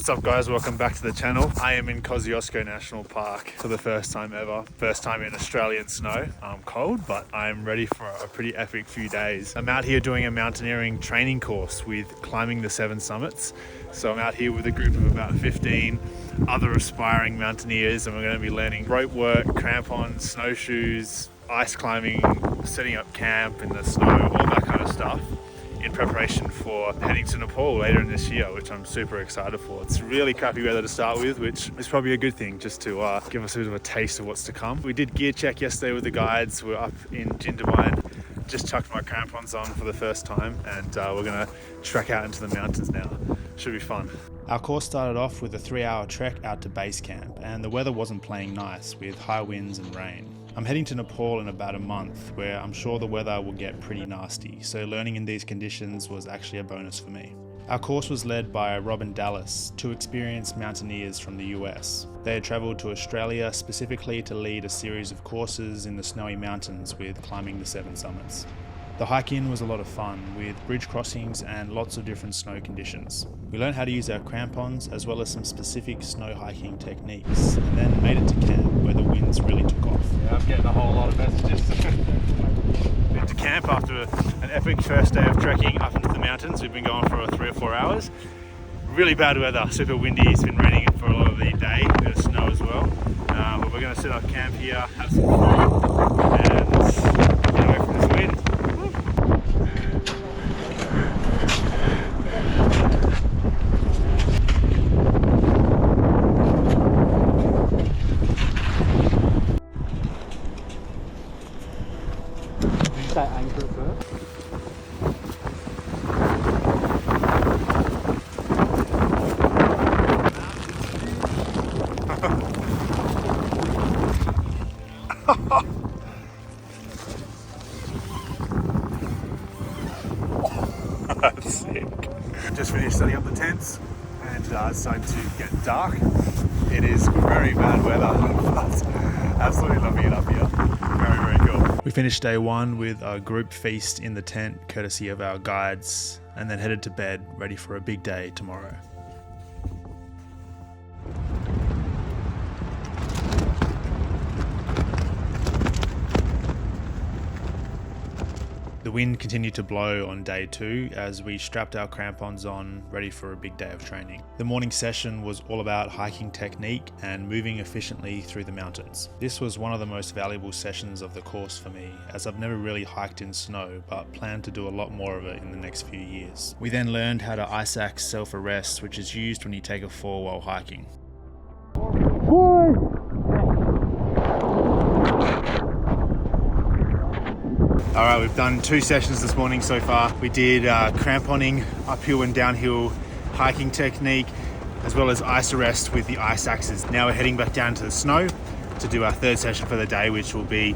What's up guys, welcome back to the channel. I am in Kosciuszko National Park for the first time ever. First time in Australian snow. I'm cold, but I'm ready for a pretty epic few days. I'm out here doing a mountaineering training course with climbing the 7 summits. So I'm out here with a group of about 15 other aspiring mountaineers, and we're going to be learning rope work, crampons, snowshoes, ice climbing, setting up camp in the snow, all that kind of stuff, in preparation for heading to Nepal later in this year, which I'm super excited for. It's really crappy weather to start with, which is probably a good thing, just to give us a bit of a taste of what's to come. We did gear check yesterday with the guides. We're up in Jindabyne, just chucked my crampons on for the first time, and we're gonna trek out into the mountains now. Should be fun. Our course started off with a 3-hour trek out to base camp, and the weather wasn't playing nice with high winds and rain. I'm heading to Nepal in about a month, where I'm sure the weather will get pretty nasty, so learning in these conditions was actually a bonus for me. Our course was led by Rob and Dallas, 2 experienced mountaineers from the US. They had travelled to Australia specifically to lead a series of courses in the snowy mountains with climbing the 7 summits. The hike-in was a lot of fun, with bridge crossings and lots of different snow conditions. We learned how to use our crampons as well as some specific snow hiking techniques, and then made it to camp where the winds really took off. Yeah, I'm getting a whole lot of messages. Been to camp after an epic first day of trekking up into the mountains. We've been going for 3 or 4 hours. Really bad weather, super windy. It's been raining for a lot of the day, a bit of snow as well. But we're going to set up camp here, have some food, and get away from this wind. That's sick. Just finished setting up the tents, and it's starting to get dark. It is very bad weather, but absolutely loving it up here. Very, very cool. We finished day 1 with a group feast in the tent, courtesy of our guides, and then headed to bed, ready for a big day tomorrow. The wind continued to blow on day 2 as we strapped our crampons on, ready for a big day of training. The morning session was all about hiking technique and moving efficiently through the mountains. This was one of the most valuable sessions of the course for me, as I've never really hiked in snow, but plan to do a lot more of it in the next few years. We then learned how to ice axe self-arrest, which is used when you take a fall while hiking. Alright, we've done 2 sessions this morning so far. We did cramponing, uphill and downhill hiking technique, as well as ice arrest with the ice axes. Now we're heading back down to the snow to do our 3rd session for the day, which will be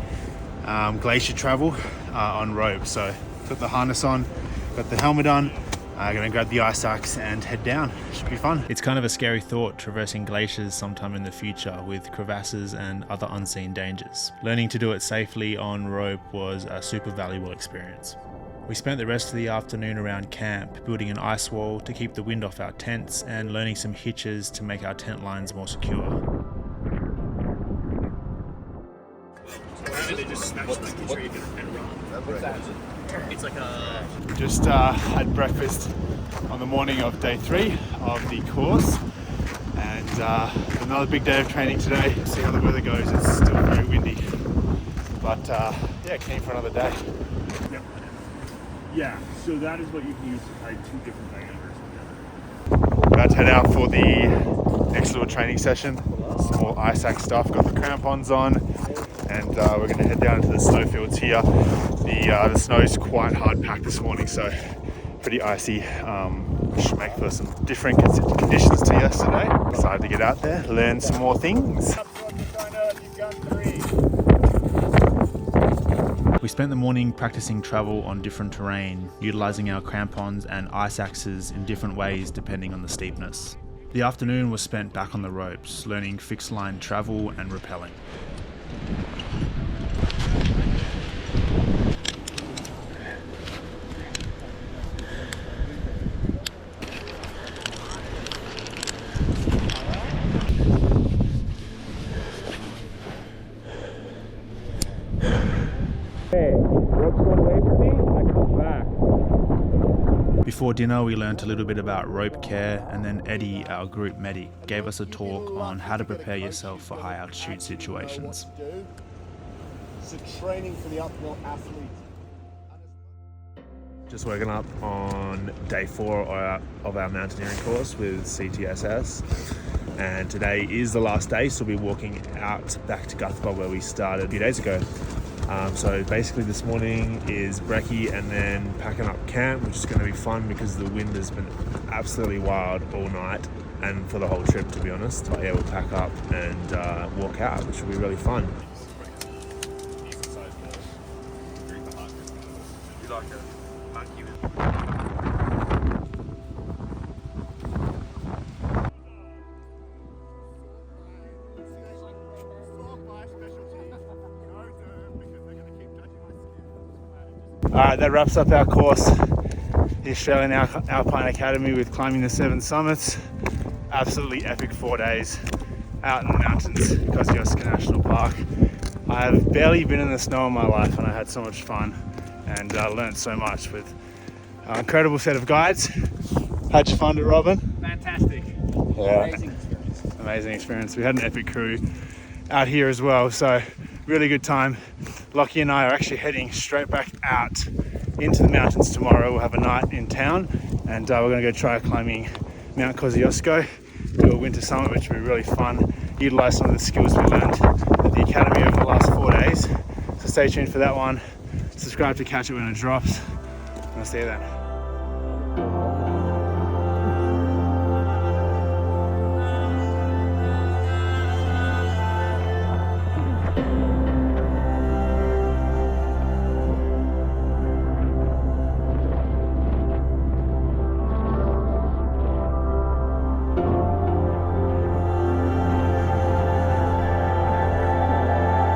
glacier travel on rope. So put the harness on, got the helmet on, gonna grab the ice axe and head down. Should be fun. It's kind of a scary thought traversing glaciers sometime in the future with crevasses and other unseen dangers. Learning to do it safely on rope was a super valuable experience. We spent the rest of the afternoon around camp, building an ice wall to keep the wind off our tents and learning some hitches to make our tent lines more secure. It's like a... Just had breakfast on the morning of day 3 of the course, and another big day of training today. See how the weather goes. It's still very windy, but yeah, keen for another day. Yep. Yeah, so that is what you can use to tie 2 different diameters together. About to head out for the next little training session. Some more ice axe stuff. Got the crampons on, and we're going to head down into the snowfields here. The snow's quite hard packed this morning, so pretty icy. Should make for some different conditions to yesterday. Excited to get out there, learn some more things. We spent the morning practicing travel on different terrain, utilising our crampons and ice axes in different ways depending on the steepness. The afternoon was spent back on the ropes, learning fixed line travel and rappelling. Before dinner, we learnt a little bit about rope care, and then Eddie, our group medic, gave us a talk on how to prepare yourself for high altitude situations. So training for the uphill athlete. Just woken up on day 4 of our mountaineering course with CTSS, and today is the last day, so we'll be walking out back to Guthba where we started a few days ago. So basically this morning is brekkie and then packing up camp, which is going to be fun because the wind has been absolutely wild all night and for the whole trip, to be honest. But yeah, we'll pack up and walk out, which will be really fun. Alright, that wraps up our course, the Australian Alpine Academy, with climbing the 7 summits. Absolutely epic 4 days out in the mountains, Kosciuszko National Park. I have barely been in the snow in my life and I had so much fun and learned so much with an incredible set of guides. How'd you find it, Robin? Fantastic. Yeah. Amazing experience. Amazing experience. We had an epic crew out here as well, so really good time. Lockie and I are actually heading straight back out into the mountains tomorrow. We'll have a night in town and we're going to go try climbing Mount Kosciuszko, do a winter summit, which will be really fun, utilise some of the skills we learned at the academy over the last 4 days. So stay tuned for that one. Subscribe to catch it when it drops, and I'll see you then.